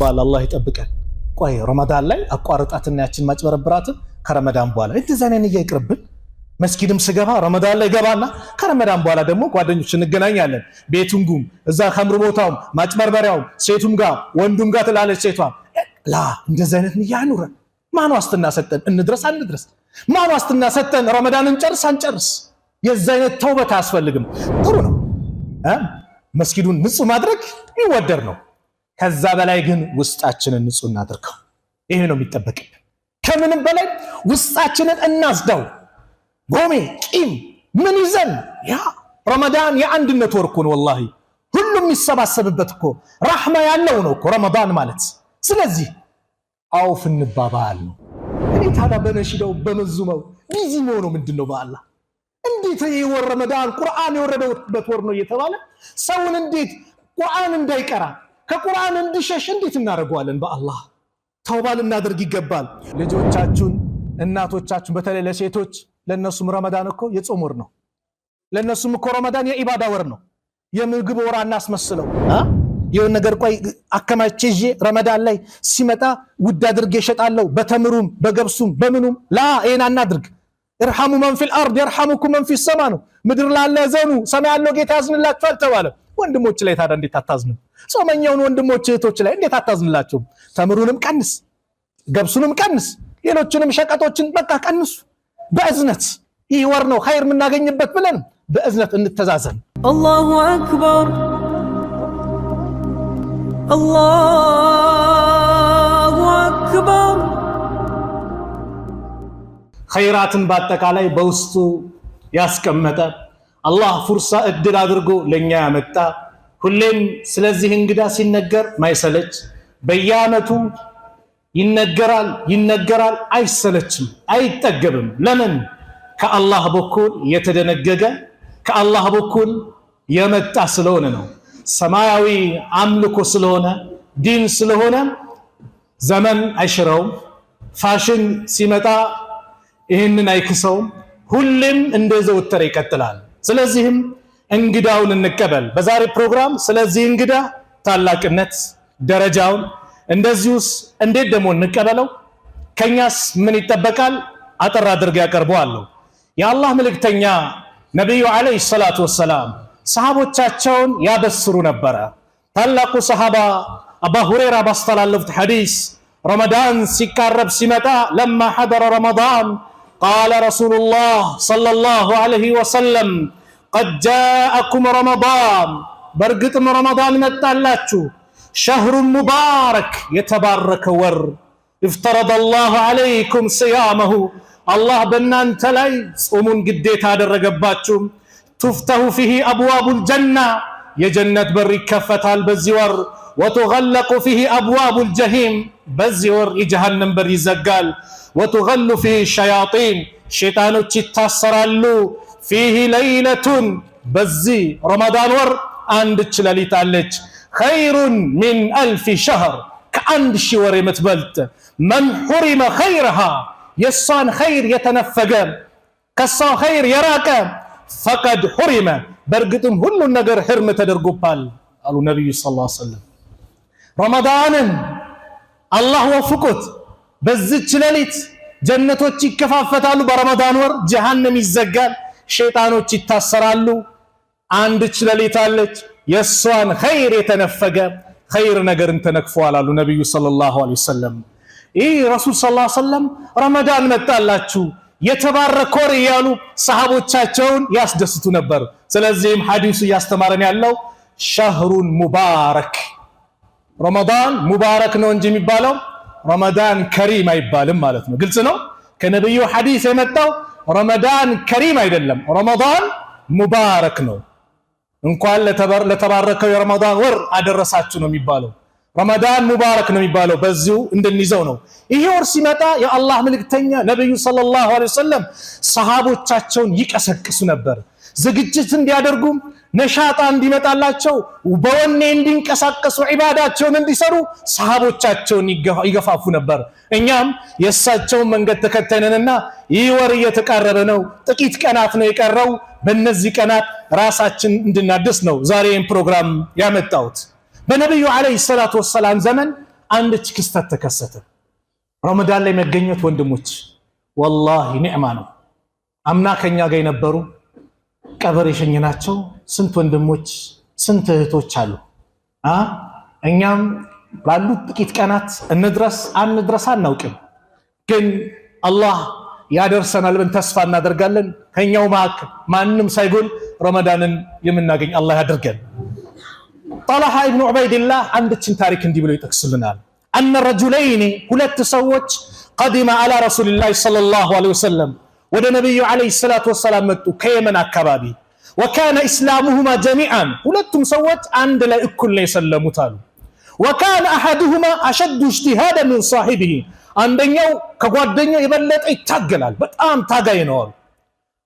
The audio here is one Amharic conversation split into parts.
ባል አላህ ይጠብቀን። ቆይ ረመዳን ላይ አቋርጣትና ያችን ማጭበረብራትን ከረመዳን በኋላ እንተዛነን ይቅርብን። መስጊድም ስገባ ረመዳን ላይ ገባና ከረመዳን በኋላ ደግሞ ጓደኞች እንገናኛለን። ቤቱንጉም እዛ ከምር ቦታውም ማጭበርበሪያውም ሴቱም ጋር ወንዱም ጋር ትላለች ሴቷ። ላ እንደዛ አይነት ንያ አይኑረን። ማን ዋስትና ሰጠን እንድረስ አንድረስ? ማን ዋስትና ሰጠን ረመዳንን ጨርስ አንጨርስ? የዛ አይነት ተውበት አያስፈልግም። ጥሩ ነው መስጊዱን ንጹህ ማድረግ ይወደር ነው። ከዛ በላይ ግን ውስጣችንን ንጹህ እናድርገው። ይሄ ነው የሚጠበቅብን። ከምንም በላይ ውስጣችንን እናስዳው። ጎሜ ቂም ምን ይዘን ያ ረመዳን የአንድነት ወር እኮ ነው። ወላሂ ሁሉም የሚሰባሰብበት እኮ ረህማ ያለው ነው እኮ ረመዳን ማለት። ስለዚህ አውፍ እንባባል ነው። እኔ ታዲያ በነሽዳው በመዙመው ቢዚ ነው ምንድነው? በአላህ እንዴት ይወር ረመዳን ቁርአን የወረደበት ወር ነው እየተባለ ሰውን እንዴት ቁርአን እንዳይቀራ ከቁርአን እንዲሸሽ እንዴት እናደርገዋለን? በአላህ ተውባ ልናደርግ ይገባል። ልጆቻችሁን እናቶቻችሁን በተለይ ለሴቶች ለነሱም ረመዳን እኮ የጾም ወር ነው። ለነሱም እኮ ረመዳን የኢባዳ ወር ነው። የምግብ ወር አናስመስለው። የሆነ ነገር ቆይ አከማቼ ይዤ ረመዳን ላይ ሲመጣ ውድ አድርጌ እሸጣለሁ በተምሩም በገብሱም በምኑም ላ ይሄን አናድርግ። እርሐሙ መን ፊል አርድ የርሐሙኩም መን ፊስ ሰማ ነው። ምድር ላለ ዘኑ ሰማይ ያለው ጌታ ያዝንላችኋል ተባለ። ወንድሞች ላይ ታዲያ እንዴት አታዝንም? ጾመኛውን ወንድሞች እህቶች ላይ እንዴት አታዝንላቸው? ተምሩንም ቀንስ፣ ገብሱንም ቀንስ፣ ሌሎችንም ሸቀጦችን በቃ ቀንሱ በእዝነት። ይህ ወር ነው ኸይር የምናገኝበት ብለን በእዝነት እንተዛዘን። አላሁ አክበር አላሁ አክበር። ኸይራትን በአጠቃላይ በውስጡ ያስቀመጠ አላህ ፉርሳ እድል አድርጎ ለኛ ያመጣ ሁሌም ስለዚህ እንግዳ ሲነገር ማይሰለች በየዓመቱ ይነገራል አይሰለችም አይጠገብም። ለምን? ከአላህ በኩል የተደነገገ ከአላህ በኩል የመጣ ስለሆነ ነው። ሰማያዊ አምልኮ ስለሆነ ዲን ስለሆነ ዘመን አይሽረውም። ፋሽን ሲመጣ ይህንን አይክሰውም። ሁሌም እንደዘወተረ ይቀጥላል። ስለዚህም እንግዳውን እንቀበል። በዛሬ ፕሮግራም ስለዚህ እንግዳ ታላቅነት ደረጃውን እንደዚሁስ እንዴት ደግሞ እንቀበለው፣ ከኛስ ምን ይጠበቃል አጠር አድርጌ ያቀርበዋለሁ። የአላህ መልእክተኛ ነብዩ አለይሂ ሰላቱ ወሰላም ሰሃቦቻቸውን ያበስሩ ነበረ። ታላቁ ሰሃባ አቡ ሁረይራ ባስተላለፉት ሐዲስ ረመዳን ሲቃረብ ሲመጣ ለማ ሐደረ ረመዳን ቃለ ረሱሉላህ ሰለላሁ ዐለይሂ ወሰለም ቀድ ጃአኩም ረመዳን፣ በእርግጥም ረመዳን መጣላችሁ። ሸህሩን ሙባረክ የተባረከ ወር እፍተረደ አላሁ ዐለይኩም ስያመሁ፣ አላህ በእናንተ ላይ ጾሙን ግዴታ አደረገባችሁ። ቱፍተሁ ፊሂ አብዋቡል ጀና፣ የጀነት በር ይከፈታል በዚህ ወር። ወቱገለቁ ፊሂ አብዋቡል ጀሂም፣ በዚህ ወር የጀሃነም በር ይዘጋል። ወቱገሉ ፊሂ ሸያጢን፣ ሸይጣኖች ይታሰራሉ። ፊሂ ለይለቱን፣ በዚህ ረመዳን ወር አንድች ሌሊት አለች። ኸይሩን ሚን አልፊ ሸህር፣ ከአንድ ሺህ ወር የምትበልጥ። መን ሑሪመ ኸይረሃ፣ የሷን ኸይር የተነፈገ ከሷ ኸይር የራቀ ፈቀድ ሑሪመ፣ በእርግጥም ሁሉን ነገር ህርም ተደርጎባል አሉ ነቢዩ ሰለላሁ ዐለይሂ ወሰለም። ረመዳንን አላህ ወፍቆት በዚች ሌሊት ጀነቶች ይከፋፈታሉ። በረመዳን ወር ጀሃነም ይዘጋል፣ ሸይጣኖች ይታሰራሉ። አንድች ሌሊት አለች፣ የሷን ኸይር የተነፈገ ኸይር ነገርን ተነክፈዋል አሉ ነብዩ ሰለላሁ ዐለይሂ ወሰለም። ይህ ረሱል ሰለላሁ ዐለይሂ ወሰለም ረመዳን መጣላችሁ የተባረከ ወር እያሉ ሰሃቦቻቸውን ያስደስቱ ነበር። ስለዚህም ሐዲሱ እያስተማረን ያለው ሸህሩን ሙባረክ፣ ረመዳን ሙባረክ ነው እንጂ የሚባለው ረመዳን ከሪም አይባልም ማለት ነው። ግልጽ ነው። ከነብዩ ሐዲስ የመጣው ረመዳን ከሪም አይደለም፣ ረመዳን ሙባረክ ነው። እንኳን ለተባረከው የረመዳን ወር አደረሳችሁ ነው የሚባለው። ረመዳን ሙባረክ ነው የሚባለው በዚሁ እንድንይዘው ነው። ይሄ ወር ሲመጣ የአላህ መልእክተኛ ነብዩ ሰለላሁ ዐለይሂ ወሰለም ሰሃቦቻቸውን ይቀሰቅሱ ነበር። ዝግጅት እንዲያደርጉ፣ ነሻጣ እንዲመጣላቸው፣ በወኔ እንዲንቀሳቀሱ፣ ዒባዳቸውን እንዲሰሩ ሰሃቦቻቸውን ይገፋፉ ነበር። እኛም የእሳቸውን መንገድ ተከተልንና ይህ ወር እየተቃረበ ነው፣ ጥቂት ቀናት ነው የቀረው። በእነዚህ ቀናት ራሳችን እንድናድስ ነው ዛሬ ይህን ፕሮግራም ያመጣሁት። በነብዩ አለይሂ ሰላቱ ወሰላም ዘመን አንድች ክስተት ተከሰተ። ረመዳን ላይ መገኘት ወንድሞች ወላሂ ኒዕማ ነው። አምና ከኛ ጋር የነበሩ ቀብር የሸኘናቸው ስንት ወንድሞች ስንት እህቶች አሉ። እኛም ባሉት ጥቂት ቀናት እንድረስ አንድረስ አናውቅም፣ ግን አላህ ያደርሰናል ብለን ተስፋ እናደርጋለን። ከኛው መካከል ማንም ሳይጎል ረመዳንን የምናገኝ አላህ ያድርገን። ጣልሃ ኢብኑ ዑበይድላህ አንድችን ታሪክ እንዲህ ብሎ ይጠቅስልናል። አነ ረጁለይኒ ሁለት ሰዎች ቀዲመ አላ ረሱልላህ ሰለላሁ ዐለይሂ ወሰለም ወደ ነብዩ ዐለይሂ ሰላቱ ወሰላም መጡ ከየመን አካባቢ። ወካነ ኢስላሙሁማ ጀሚዓን ሁለቱም ሰዎች አንድ ላይ እኩል ነው የሰለሙት አሉ። ወካነ አሐዱሁማ አሸዱ ኢጅቲሃደን ሚን ሷሂቢሂ አንደኛው ከጓደኛው የበለጠ ይታገላል፣ በጣም ታጋይ ነው አሉ።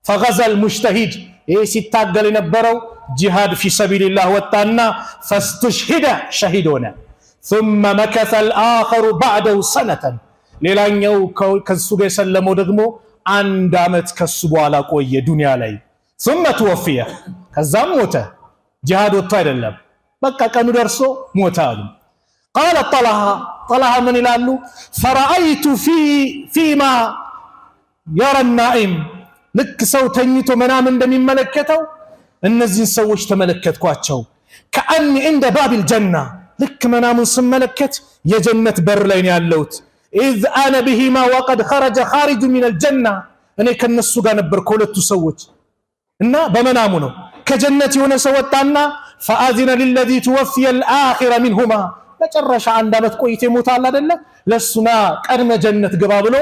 ፈገዘል ሙጅተሂድ ይህ ሲታገል የነበረው ጂሃድ ፊ ሰቢልላህ ወጣና ፈስቱሽሂደ ሸሂድ ሆነ። ثم مكث الآخر بعده سنة ሌላኛው ከሱ ጋር የሰለመው ደግሞ አንድ አመት ከሱ በኋላ ቆየ ዱንያ ላይ። ثم توفي ከዛም ሞተ። ጂሃድ ወጥቶ አይደለም፣ በቃ ቀኑ ደርሶ ሞተ አሉ። قال طلحة من ይላሉ فرأيت فيما يرى النائم ልክ ሰው ተኝቶ መናም እንደሚመለከተው እነዚህን ሰዎች ተመለከትኳቸው። ከአኒ እንደ ባቢል ጀና ልክ መናሙን ስመለከት የጀነት በር ላይ ነው ያለሁት። ኢዝ አነ ቢሂማ ወቀድ ኸረጀ ኻሪጁ ሚነል ጀና እኔ ከነሱ ጋር ነበር ከሁለቱ ሰዎች እና በመናሙ ነው ከጀነት የሆነ ሰው ወጣና ፈአዚነ ሊለዚ ትወፊየ አልአኺረ ሚንሁማ መጨረሻ አንድ አመት ቆይቶ ይሞታል አይደለ ለሱና ቀድመ ጀነት ግባ ብሎ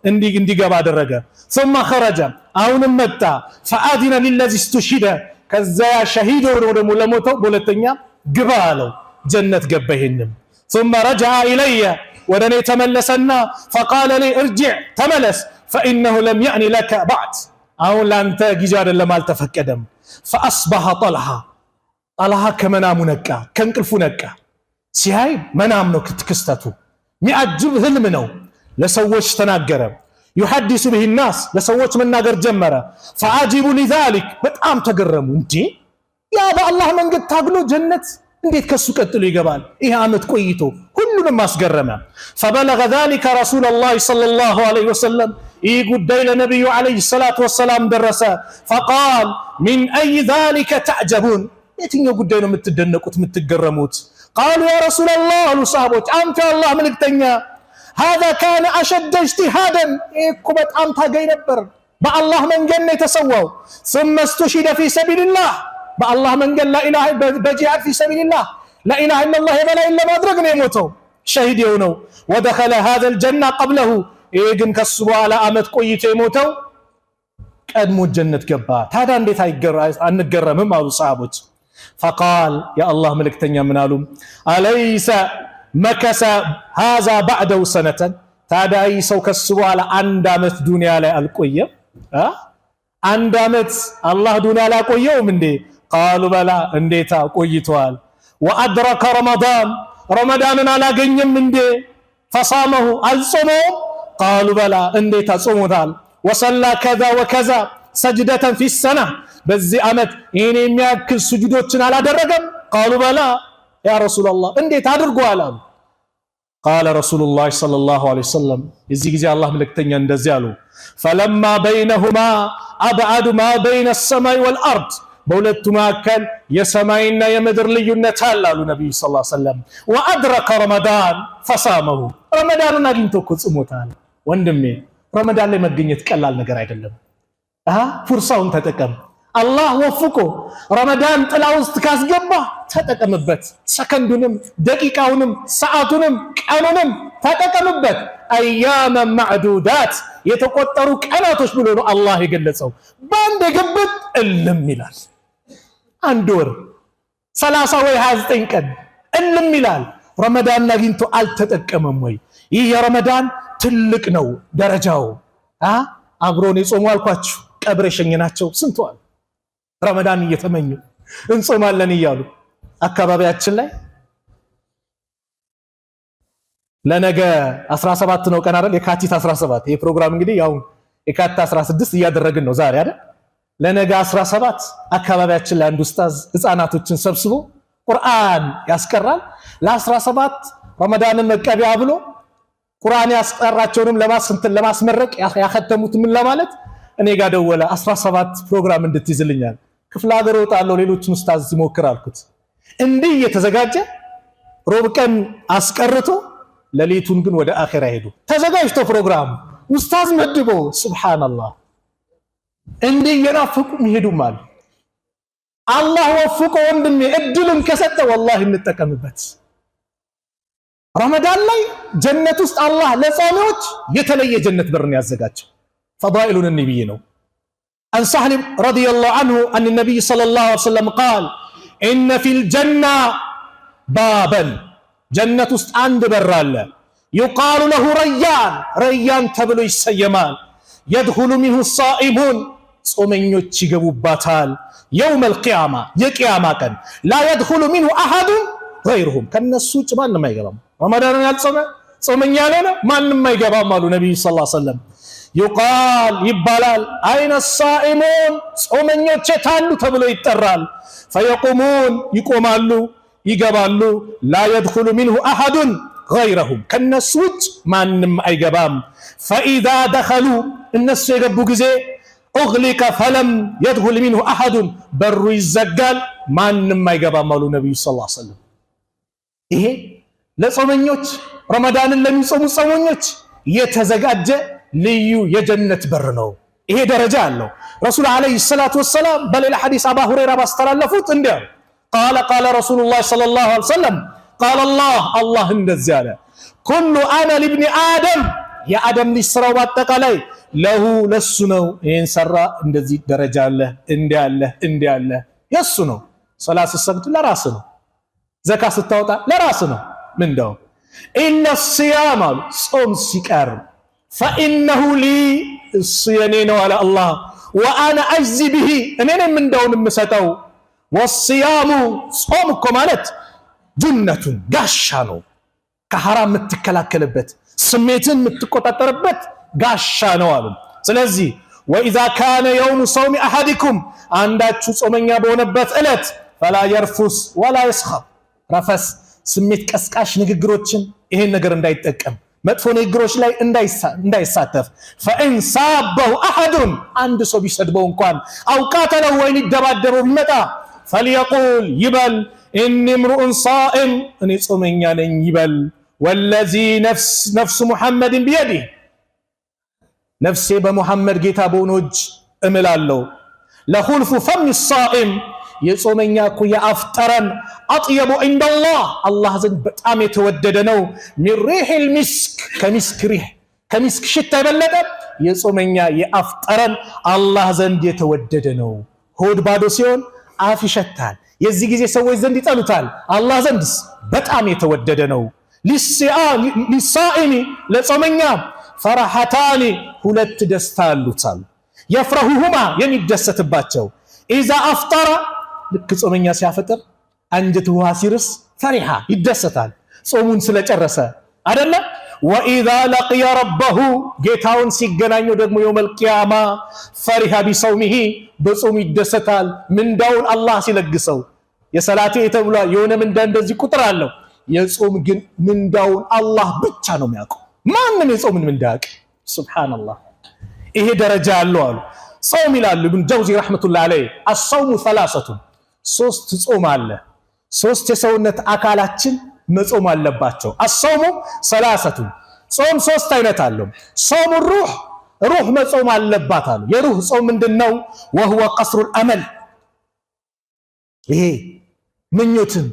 እንዲገባ አደረገ። ثم خرج አሁንም መጣ ፈአዚነ ሊለዚ استشهد ከዛ ሸሂድ ሆኖ ደግሞ ለሞተው በሁለተኛ ግባ አለው። ጀነት ገባ። ይሄንም ثم رجع الي ወደኔ ተመለሰና فقال لي ارجع ተመለስ فانه لم يعني لك بعد አሁን ላንተ ጊዜ አይደለም አልተፈቀደም። فاصبح طلحة ከመናሙ ነቃ፣ ከእንቅልፉ ነቃ። ሲያይ መናም ነው ክስተቱ፣ ሚያጅብ ህልም ነው። ለሰዎች ተናገረ። يحدث به الناس ለሰዎች መናገር ጀመረ። فعجبوا لذلك በጣም ተገረሙ። እንዴ ያ በአላህ መንገድ ታግሎ ጀነት እንዴት ከሱ ቀጥሎ ይገባል? ይሄ አመት ቆይቶ ሁሉንም አስገረመ። فبلغ ذلك رسول الله صلى الله عليه وسلم ይህ ጉዳይ ለነብዩ አለይሂ ሰላቱ ወሰላም ደረሰ። فقال من اي ذلك تعجبون የትኛው ጉዳይ ነው የምትደነቁት የምትገረሙት? قالوا يا رسول الله አሉ ሰሃቦች አንተ አላህ መልእክተኛ هذا كان اشد اجتهادا እኮ በጣም ታጋይ ነበር፣ በአላህ መንገድ ነው የተሰዋው። ثم استشهد في سبيل الله በአላህ መንገድ لا اله በጂሃድ في سبيل الله لا اله الا الله የበላይ ለማድረግ ነው የሞተው ሸሂድ የሆነው። ودخل هذا الجنة قبله ይህ ግን ከሱ በኋላ አመት ቆይቶ የሞተው ቀድሞ ጀነት ገባ። ታዲያ እንዴት አንገረምም አሉ ሰሃቦች። فقال يا الله ملكتኛ ምን አሉ أليس مكث هذا بعده سنة ታዲያ ሰው ከሱ በኋላ አንድ አመት ዱንያ ላይ አልቆየም? አንድ አመት አላህ ዱንያ ላይ አቆየውም እንዴ? قالوا بلى እንዴታ ቆይቷል። وأدرك رمضان ረመዳንን አላገኘም እንዴ? فصامه አልጾመውም? قالوا بلى እንዴታ ጾሞታል። وصلى كذا وكذا سجدة في السنة በዚህ አመት ይሄን የሚያክል ስጁዶችን አላደረገም? قالوا بلى يا رسول الله እንዴት አድርጓል? قال رسول الله صلى الله عليه وسلم እዚህ ጊዜ አላህ መልእክተኛ እንደዚህ አሉ فلما بينهما ابعد ما بين السماء والارض በሁለቱ መካከል የሰማይና የምድር ልዩነት አለ አሉ ነብዩ ሰለላሁ ዐለይሂ ወሰለም። وادرك رمضان فصامه ረመዳንን አግኝቶ እኮ ጾሞታል። ወንድሜ ረመዳን ላይ መገኘት ቀላል ነገር አይደለም። ፍርሳውን ተጠቀም። አላህ ወፍቆ ረመዳን ጥላ ውስጥ ካስገባ ተጠቀምበት። ሰከንዱንም ደቂቃውንም ሰዓቱንም ቀኑንም ተጠቀምበት። አያመ ማዕዱዳት የተቆጠሩ ቀናቶች ብሎ ነው አላህ የገለጸው። በአንድ ግብት እልም ይላል። አንድ ወር 30 ወይ 29 ቀን እልም ይላል። ረመዳን አግኝቶ አልተጠቀመም ወይ? ይህ የረመዳን ትልቅ ነው ደረጃው። አብሮን የጾሙ አልኳችሁ ቀብር የሸኘናቸው ስንቷል ረመዳን እየተመኙ እንጾማለን እያሉ አካባቢያችን ላይ ለነገ 17 ነው ቀን አይደል? የካቲት 17 ይሄ ፕሮግራም እንግዲህ ያው የካቲት 16 እያደረግን ነው ዛሬ አይደል? ለነገ 17 አካባቢያችን ላይ አንድ ኡስታዝ ህፃናቶችን ሰብስቦ ቁርአን ያስቀራል። ለ17 ረመዳንን መቀቢያ ብሎ ቁርአን ያስቀራቸውንም ለማስመረቅ ያከተሙት ምን ለማለት እኔ ጋር ደወለ 17 ፕሮግራም እንድትይዝልኛል ክፍለ ሀገር ወጣለሁ ሌሎችን ኡስታዝ ሲሞክር አልኩት እንዲህ እየተዘጋጀ ሮብ ቀን አስቀርቶ ለሊቱን ግን ወደ አኺራ ሄዱ ተዘጋጅቶ ፕሮግራም ኡስታዝ መድቦ ሱብሃንአላህ እንዲህ የናፍቁ ይሄዱማል አላህ ወፍቆ ወንድሜ እድልን ከሰጠ ወላሂ እንጠቀምበት ረመዳን ላይ ጀነት ውስጥ አላህ ለጾሚዎች የተለየ ጀነት በርን ያዘጋጀው ፈዳኢሉን ነብይ ነው عن سهل رضي الله عنه أن النبي صلى الله عليه وسلم قال إن في الجنة بابا جنة عند برال يقال له ريان تبلو السيمان يدخل منه الصائمون صومنيوچ يገቡባታል يوم القيامة የቂያማ ቀን لا يدخل منه أحد غيرهم ከነሱ ውጭ ማንም አይገባም ረመዳንን ያልጾመ ጾመኛ ያልሆነ ማንም አይገባም አሉ ነብዩ ሰለላሁ ዐለይሂ ወሰለም يقال ይባላል አይነ الصائمون ጾመኞች ታሉ ተብሎ ይጠራል فيقومون ይቆማሉ ይገባሉ لا يدخل منه أحد غيرهم ከነሱ ውጭ ማንም አይገባም فإذا دخلوا እነሱ የገቡ ጊዜ أغلق فلم يدخل منه أحد በሩ ይዘጋል ማንም አይገባም አሉ ነብዩ ሰለላሁ ዐለይሂ ወሰለም ይሄ ለጾመኞች ረመዳንን ለሚጾሙ ጾመኞች የተዘጋጀ ልዩ የጀነት በር ነው ይሄ ደረጃ አለው ረሱል አለይሂ ሰላቱ ወሰለም በሌላ ሐዲስ አባ ሁረይራ ባስተላለፉት እንዲያ قال رسول الله صلى الله عليه وسلم قال الله እንደዚህ አለ كل عمل ابن آدم የአደም ልጅ ስራው በአጠቃላይ ለሁ ለሱ ነው ይሄን ሰራ እንደዚህ ደረጃ አለ እንዲህ አለ የሱ ነው ሶላት ሰግድ ለራስ ነው ዘካ ስታወጣ ለራስ ነው ምንድነው ኢላ الصيام ጾም ሲቀር فإنه لي الصيام على الله وأنا أجزي به እኔንም እንደውን የምሰጠው والصيام ጾም እኮ ማለት ጁነቱን ጋሻ ነው ከሐራም የምትከላከልበት ስሜትን የምትቆጣጠርበት ጋሻ ነው አሉ ስለዚህ وإذا كان يوم صوم أحدكم አንዳችሁ ጾመኛ በሆነበት እለት فلا يرفث ولا يسخط ረፈስ ስሜት ቀስቃሽ ንግግሮችን ይሄን ነገር እንዳይጠቀም መጥፎ ንግግሮች ላይ እንዳይሳተፍ فإن صابه أحد አንድ ሰው ቢሰድበው እንኳን أو قاتله ወይን ይደባደበው ቢመጣ فليقول يبل إني امرؤ صائم እኔ ጾመኛ ነኝ ይበል والذي نفس محمد بيده ነፍሴ በሙሐመድ ጌታ በሆነው እጅ እምላለሁ لخلف فم الصائم የጾመኛ እኮ ያፍጠረን አጥየቡ ኢንደላህ አላህ ዘንድ በጣም የተወደደ ነው من ريح المسك ከሚስክ ሽታ የበለጠ የጾመኛ ያፍጠረን አላህ ዘንድ የተወደደ ነው ሆድ ባዶ ሲሆን አፍ ይሸታል የዚህ ጊዜ ሰዎች ዘንድ ይጠሉታል አላህ ዘንድስ በጣም የተወደደ ነው للصائم ለጾመኛ فرحتان ሁለት ደስታ አሉታል يفرحهما የሚደሰትባቸው اذا افطر ልክ ጾመኛ ሲያፈጥር አንጀቱ ውሃ ሲርስ ፈሪሃ ይደሰታል ጾሙን ስለጨረሰ አይደለ واذا لقي ربه ጌታውን ሲገናኘው ደግሞ يوم القيامه فرح بصومه በጾሙ ይደሰታል ምንዳውን አላህ ሲለግሰው የሰላቴ የተብላ የሆነ ምንዳ እንደዚህ ቁጥር አለው የጾም ግን ምንዳውን አላህ ብቻ ነው የሚያውቀው ማንንም የጾምን ምንዳ ያውቅ ሱብሃንአላህ ይሄ ደረጃ አለው አሉ ጾም ይላሉ ኢብኑ ጀውዚ ረህመቱላህ ዐለይሂ الصوم ثلاثه ሶስት ጾም አለ ሶስት የሰውነት አካላችን መጾም አለባቸው الصوم ثلاثه ጾም ሶስት አይነት አለው ጾም ሩህ መጾም አለባት አሉ የሩህ ጾም ምንድነው وهو قصر الامل ይሄ ምኞትን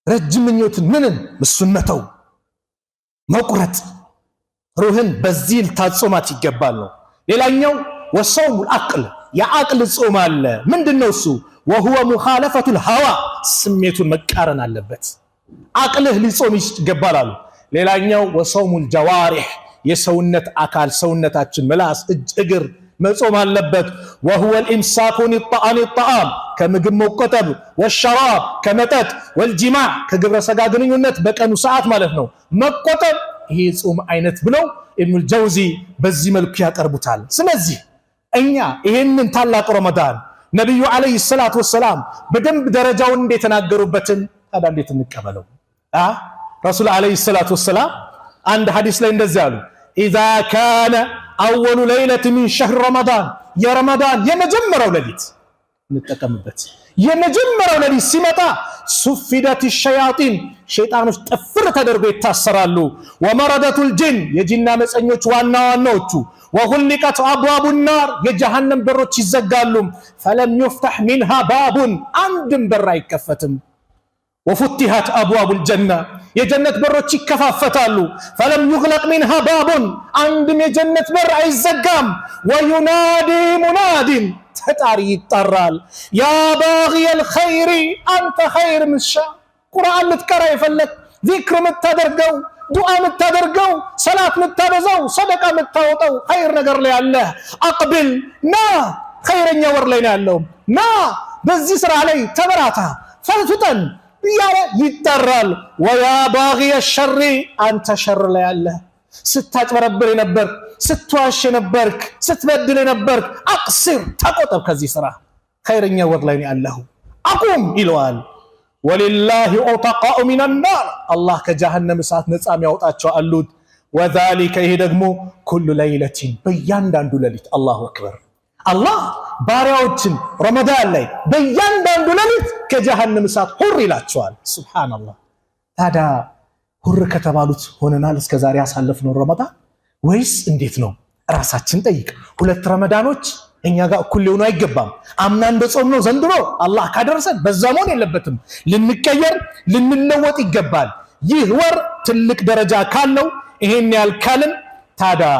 ረጅም ምኞትን ምንን መስነተው መቁረጥ ሩህን በዚህ ልታጾማት ይገባል ነው ሌላኛው ወሶም العقل የአቅል ጾም አለ ምንድነው እሱ وهو مخالفه الهوى ስሜቱን መቃረን አለበት አቅልህ ሊጾም ይገባል አሉ ሌላኛው ወሶም الجوارح የሰውነት አካል ሰውነታችን ምላስ እጅ እግር መጾም አለበት وهو الامساك عن الطعام ከምግብ መቆጠብ والشراب ከመጠጥ والجماع ከግብረ ሥጋ ግንኙነት በቀኑ ሰዓት ማለት ነው መቆጠብ ይሄ ጾም አይነት ብለው ኢብኑ ጀውዚ በዚህ መልኩ ያቀርቡታል ስለዚህ እኛ ይሄንን ታላቅ ረመዳን ነብዩ አለይሂ ሰላቱ ወሰለም በደንብ ደረጃውን እንደተናገሩበትን ታዲያ እንዴት እንቀበለው ረሱል ዓለይሂ ሰላቱ ወሰላም አንድ ሐዲስ ላይ እንደዚህ አሉ፣ ኢዛ ካነ አወሉ ለይለት ሚን ሸህር ረመዳን፣ የረመዳን የመጀመሪያው ሌሊት እንጠቀምበት፣ የመጀመሪያው ሌሊት ሲመጣ ሱፊደት ሸያጢን፣ ሸይጣኖች ጥፍር ተደርጎ ይታሰራሉ፣ ወመረደቱል ጅን፣ የጂና መፀኞች ዋና ዋናዎቹ፣ ወሁሊቀት አብዋቡ ናር፣ የጀሃነም በሮች ይዘጋሉ፣ ፈለም ዩፍተሕ ሚንሃ ባቡን፣ አንድም በር አይከፈትም፣ ወፉቲሃት አብዋቡል ጀና፣ የጀነት በሮች ይከፋፈታሉ፣ ፈለም ዩግለቅ ሚንሃ ባቡን፣ አንድም የጀነት በር አይዘጋም፣ ወዩናዲ ሙናዲን፣ ተጣሪ ይጠራል፣ ያ ባጊየል ኸይሪ፣ አንተ ኸይር ምሻ፣ ቁርአን ልትቀራ የፈለግ፣ ዚክር ምታደርገው፣ ዱዓ ምታደርገው፣ ሰላት ምታበዛው፣ ሰደቃ ምታወጣው፣ ኸይር ነገር ላይ ያለህ አቅብል፣ ና ኸይረኛ ወር ላይ ነው ያለው፣ ና በዚህ ስራ ላይ ተበራታ፣ ፍጠን እያለ ይጠራል። ወያ ባጊየ ሸሪ፣ አንተ ሸር ላይ ያለህ፣ ስታጭበረብር የነበርክ፣ ስትዋሽ የነበርክ፣ ስትበድል የነበርክ፣ አቅስር፣ ተቆጠብ ከዚህ ስራ፣ ኸይረኛ ወር ላይ ነው ያለሁ፣ አቁም ይለዋል። ወሊላሂ ዑተቃኡ ሚነናር፣ አላህ ከጀሃነም እሳት ነፃ የሚያወጣቸው አሉት። ወዛሊከ፣ ይሄ ደግሞ ኩሉ ለይለቲን፣ በእያንዳንዱ ሌሊት። አላሁ አክበር። አላህ ባሪያዎችን ረመዳን ላይ በእያንዳንዱ ሌሊት ከጀሃነም እሳት ሁር ይላቸዋል። ሱብሃንአላህ። ታዲያ ሁር ከተባሉት ሆነናል እስከ ዛሬ ያሳለፍነው ረመዳን ወይስ እንዴት ነው? ራሳችን ጠይቅ። ሁለት ረመዳኖች እኛ ጋር እኩል ሊሆኑ አይገባም። አምና እንደጾም ነው ዘንድሮ አላህ ካደረሰን በዛ መሆን የለበትም። ልንቀየር ልንለወጥ ይገባል። ይህ ወር ትልቅ ደረጃ ካለው ይሄን ያልካልን ታዲያ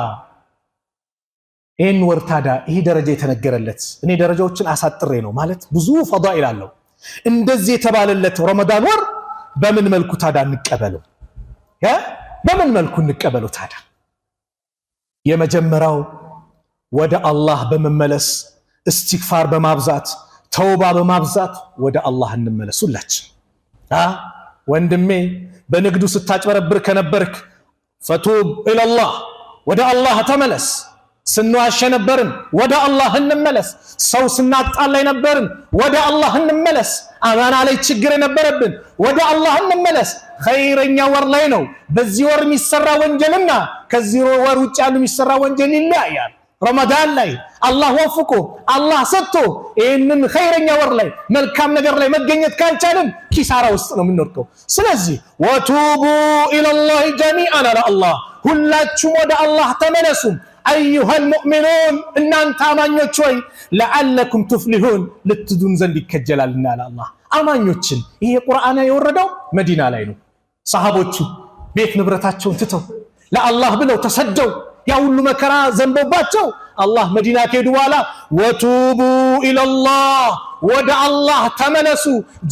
ይሄን ወር ታዲያ ይሄ ደረጃ የተነገረለት፣ እኔ ደረጃዎችን አሳጥሬ ነው ማለት ብዙ ፈዳኢል አለው። እንደዚህ የተባለለት ረመዳን ወር በምን መልኩ ታዲያ እንቀበለው? በምን መልኩ እንቀበለው ታዲያ? የመጀመሪያው ወደ አላህ በመመለስ እስትግፋር በማብዛት ተውባ በማብዛት ወደ አላህ እንመለስ። ሁላችን ወንድሜ በንግዱ ስታጭበረብር ከነበርክ ፈቱብ ኢለላህ፣ ወደ አላህ ተመለስ። ስንዋሽ ነበርን፣ ወደ አላህ እንመለስ። ሰው ስናጣላ ነበርን፣ ወደ አላህ እንመለስ። አማና ላይ ችግር የነበረብን ወደ አላህ እንመለስ። ኸይረኛ ወር ላይ ነው። በዚህ ወር የሚሰራ ወንጀልና ከዚህ ወር ውጭ ያሉ የሚሰራ ወንጀል ይለያያል። ረመዳን ላይ አላህ ወፍቆ አላህ ሰጥቶ ይህንን ኸይረኛ ወር ላይ መልካም ነገር ላይ መገኘት ካልቻልን ኪሳራ ውስጥ ነው የምንወድቀው። ስለዚህ ወቱቡ ኢለላህ ጀሚዓን አለ አላህ፣ ሁላችሁም ወደ አላህ ተመለሱ። አዩሃል ሙእሚኑን፣ እናንተ አማኞች ሆይ ለዓለኩም ትፍሊሁን፣ ልትዱን ዘንድ ይከጀላልና አለ አላህ። አማኞችን ይሄ ቁርአን የወረደው መዲና ላይ ነው። ሰሃቦቹ ቤት ንብረታቸውን ትተው ለአላህ ብለው ተሰደው ያ ሁሉ መከራ ዘንቦባቸው አላህ መዲና ከሄዱ በኋላ ወቱቡ ኢለላህ፣ ወደ አላህ ተመለሱ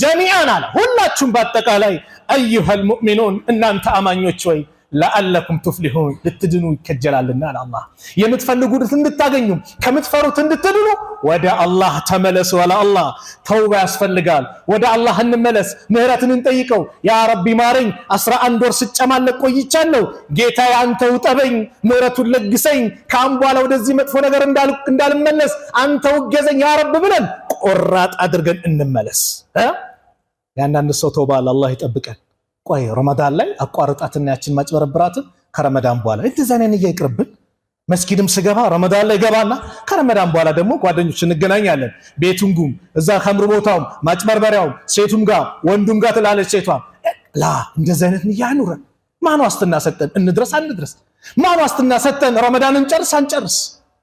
ጀሚዓን አለ፣ ሁላችሁም በአጠቃላይ አዩሃል ሙእሚኑን፣ እናንተ አማኞች ሆይ ለዓለኩም ትፍሊሁን፣ ልትድኑ ይከጀላልና አላህ። የምትፈልጉት እንድታገኙ ከምትፈሩት እንድትድኑ ወደ አላህ ተመለሱ አለ አላህ። ተውባ ያስፈልጋል። ወደ አላህ እንመለስ፣ ምህረትን እንጠይቀው። ያ ረቢ ማረኝ፣ 11 ወር ስጨማለቅ ቆይቻለሁ፣ ጌታዬ አንተ ውጠበኝ፣ ምህረቱን ለግሰኝ፣ ከአሁን በኋላ ወደዚህ መጥፎ ነገር እንዳልመለስ አንተ ውገዘኝ ያ ረብ ብለን ቆራጥ አድርገን እንመለስ። ያንዳንድ ሰው ተውባ አላህ ይጠብቀን። ቆይ ረመዳን ላይ አቋርጣትና ያችን ማጭበረብራትን ከረመዳን በኋላ እንደዛ ነን ይቅርብን። መስጊድም ስገባ ረመዳን ላይ ገባና ከረመዳን በኋላ ደግሞ ጓደኞች እንገናኛለን። ቤቱም ጉም እዛ ከምር ቦታውም ማጭበርበሪያውም ሴቱም ጋር ወንዱም ጋር ትላለች ሴቷ። ላ እንደዛ አይነት ንያኑረ ማን ዋስትና ሰጠን? እንድረስ አንድረስ? ማን ዋስትና ሰጠን? ረመዳንን ጨርስ አንጨርስ?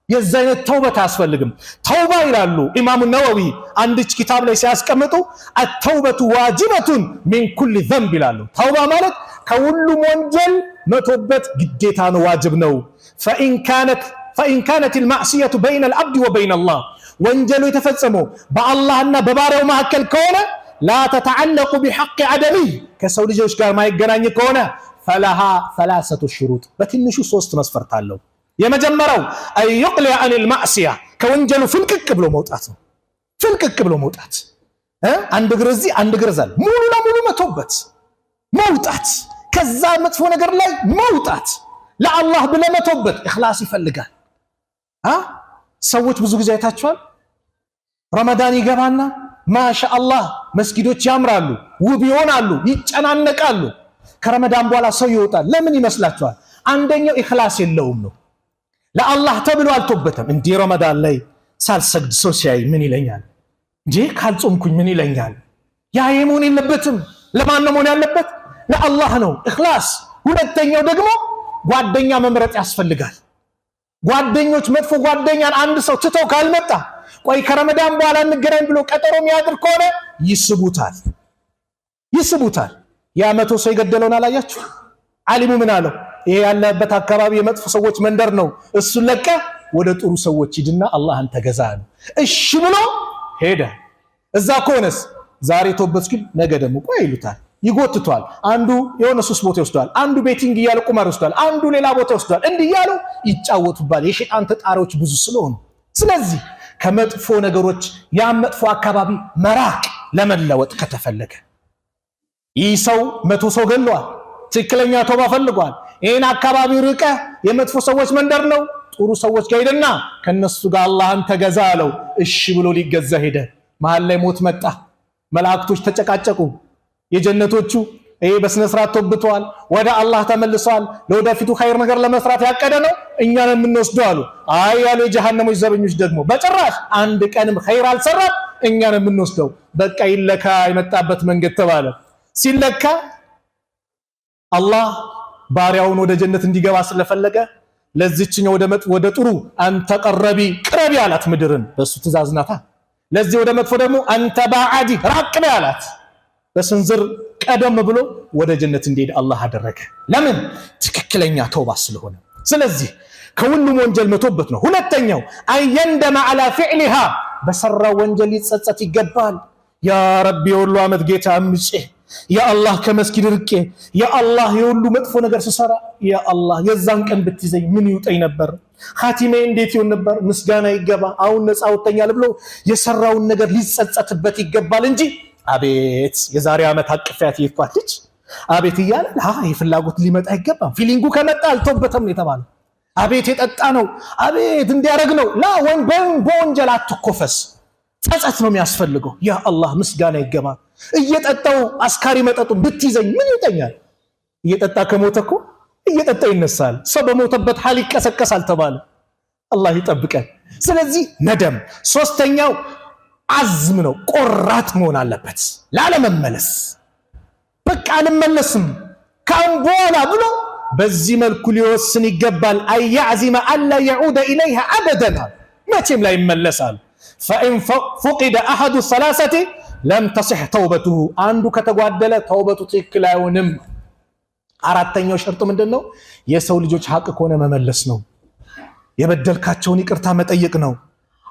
የዛ አይነት ተውበት አያስፈልግም። ተውባ ይላሉ ኢማሙ ነወዊ አንድች ኪታብ ላይ ሲያስቀምጡ አተውበቱ ዋጅበቱን ሚን ኩል ዘንብ ይላሉ። ተውባ ማለት ከሁሉም ወንጀል መቶበት ግዴታ ነው፣ ዋጅብ ነው። ፈኢን ካነት ልማዕስየቱ በይነ ልዓብድ ወበይነ አላህ፣ ወንጀሉ የተፈጸመው በአላህና በባሪያው መካከል ከሆነ ላ ተተዓለቁ ቢሐቅ አደሚይ፣ ከሰው ልጆች ጋር ማይገናኝ ከሆነ ፈለሃ ሰላሰቱ ሽሩጥ፣ በትንሹ 3 መስፈርት አለው። የመጀመሪያው አዩቅሊዕ አኒል ማዕሲያ፣ ከወንጀሉ ፍንቅቅ ብሎ መውጣት ነው። ፍንቅቅ ብሎ መውጣት፣ አንድ እግር እዚህ አንድ እግር እዛ፣ ሙሉ ለሙሉ መቶበት መውጣት፣ ከዛ መጥፎ ነገር ላይ መውጣት፣ ለአላህ ብለህ መቶበት። ኢኽላስ ይፈልጋል። ሰዎች ብዙ ጊዜ አይታችኋል፣ ረመዳን ይገባና ማሻአላህ መስጊዶች ያምራሉ፣ ውብ ይሆናሉ፣ ይጨናነቃሉ። ከረመዳን በኋላ ሰው ይወጣል። ለምን ይመስላችኋል? አንደኛው ኢኽላስ የለውም ነው። ለአላህ ተብሎ አልቶበተም። እንዴ ረመዳን ላይ ሳልሰግድ ሰው ሲያይ ምን ይለኛል? እንዴ ካልጾምኩኝ ምን ይለኛል? ያ የመሆን የለበትም። ለማን ነው መሆን ያለበት? ለአላህ ነው ኢኽላስ። ሁለተኛው ደግሞ ጓደኛ መምረጥ ያስፈልጋል። ጓደኞች መጥፎ ጓደኛን አንድ ሰው ትተው ካልመጣ ቆይ ከረመዳን በኋላ እንገናኝ ብሎ ቀጠሮ የሚያድር ከሆነ ይስቡታል። ያ 100 ሰው የገደለውን አላያችሁ? ዓሊሙ ምን አለው? ይሄ ያለበት አካባቢ የመጥፎ ሰዎች መንደር ነው፣ እሱን ለቀ ወደ ጥሩ ሰዎች ሂድና አላህን ተገዛ ነው። እሺ ብሎ ሄደ። እዛ ከሆነስ ዛሬ ተውበት ግን ነገ ደግሞ ቆይ ይሉታል፣ ይጎትቷል። አንዱ የሆነ ሱስ ቦታ ይወስዳል፣ አንዱ ቤቲንግ እያለ ቁማር ይወስዳል፣ አንዱ ሌላ ቦታ ይወስዳል። እንዲህ እያሉ ይጫወቱባል። የሸይጣን ተጣሪዎች ብዙ ስለሆኑ ስለዚህ ከመጥፎ ነገሮች ያ መጥፎ አካባቢ መራቅ ለመለወጥ ከተፈለገ ይህ ሰው 100 ሰው ገሏል፣ ትክክለኛ ተውባ ፈልጓል። ይሄን አካባቢ ርቀ የመጥፎ ሰዎች መንደር ነው፣ ጥሩ ሰዎች ጋር ሄደና ከነሱ ጋር አላህን ተገዛ አለው። እሺ ብሎ ሊገዛ ሄደ። መሃል ላይ ሞት መጣ። መላእክቶች ተጨቃጨቁ። የጀነቶቹ ይሄ በስነ ስርዓት ተወብቷል፣ ወደ አላህ ተመልሷል፣ ለወደፊቱ ኸይር ነገር ለመስራት ያቀደ ነው፣ እኛን የምንወስደው አሉ። አይ ያሉ የጀሃነሞች ዘበኞች ደግሞ በጭራሽ አንድ ቀንም ኸይር አልሰራም፣ እኛን የምንወስደው በቃ ይለካ የመጣበት መንገድ ተባለ። ሲለካ አላህ ባሪያውን ወደ ጀነት እንዲገባ ስለፈለገ ለዚህኛው ወደ ጥሩ አንተ ቀረቢ ቅረቢ አላት። ምድርን በሱ ትእዛዝ ናታ። ለዚህ ወደ መጥፎ ደግሞ አንተ ባዓዲ ራቅ በይ አላት። በስንዝር ቀደም ብሎ ወደ ጀነት እንዲሄድ አላህ አደረገ። ለምን? ትክክለኛ ተውባ ስለሆነ። ስለዚህ ከሁሉም ወንጀል መቶበት ነው። ሁለተኛው አየንደማ አላ ፊዕሊሃ በሰራው ወንጀል ሊጸጸት ይገባል። ያ ረቢ የሁሉ ዓመት ጌታ አምጬ፣ ያ አላህ ከመስጊድ ርቄ፣ ያ አላህ የሁሉ መጥፎ ነገር ስሰራ፣ ያ አላህ የዛን ቀን ብትይዘኝ ምን ይውጠኝ ነበር? ኻቲሜ እንዴት ይሆን ነበር? ምስጋና ይገባ አሁን ነፃ ወጥተኛል ብሎ የሰራውን ነገር ሊጸጸትበት ይገባል እንጂ አቤት የዛሬ ዓመት አቅፋት ይፋትች አቤት እያለ ፍላጎት ሊመጣ አይገባም። ፊሊንጉ ከመጣ አልተውበተም ነው የተባለው። አቤት የጠጣ ነው አቤት እንዲያረግ ነው ላ በወንጀል አትኮፈስ። ጸጸት ነው የሚያስፈልገው። ያ አላህ ምስጋና ይገባ። እየጠጣው አስካሪ መጠጡ ብትይዘኝ ምን ይውጠኛል? እየጠጣ ከሞተ እኮ እየጠጣ ይነሳል። ሰው በሞተበት ሐል ይቀሰቀሳል ተባለ። አላህ ይጠብቀን። ስለዚህ ነደም ሶስተኛው አዝም ነው፣ ቆራጥ መሆን አለበት ላለመመለስ። በቃ አልመለስም ካምቦላ ብሎ በዚህ መልኩ ሊወስን ይገባል። አያዕዚመ አላ የዑደ ኢለይሃ አበደን፣ መቼም ላይ ይመለሳል። ፈኢን ፉቂደ አሐዱ ሰላሰቲ ለም ተሲሕ ተውበቱሁ፣ አንዱ ከተጓደለ ተውበቱ ትክክል አይሆንም። አራተኛው ሸርጥ ምንድን ነው? የሰው ልጆች ሐቅ ከሆነ መመለስ ነው። የበደልካቸውን ይቅርታ መጠየቅ ነው።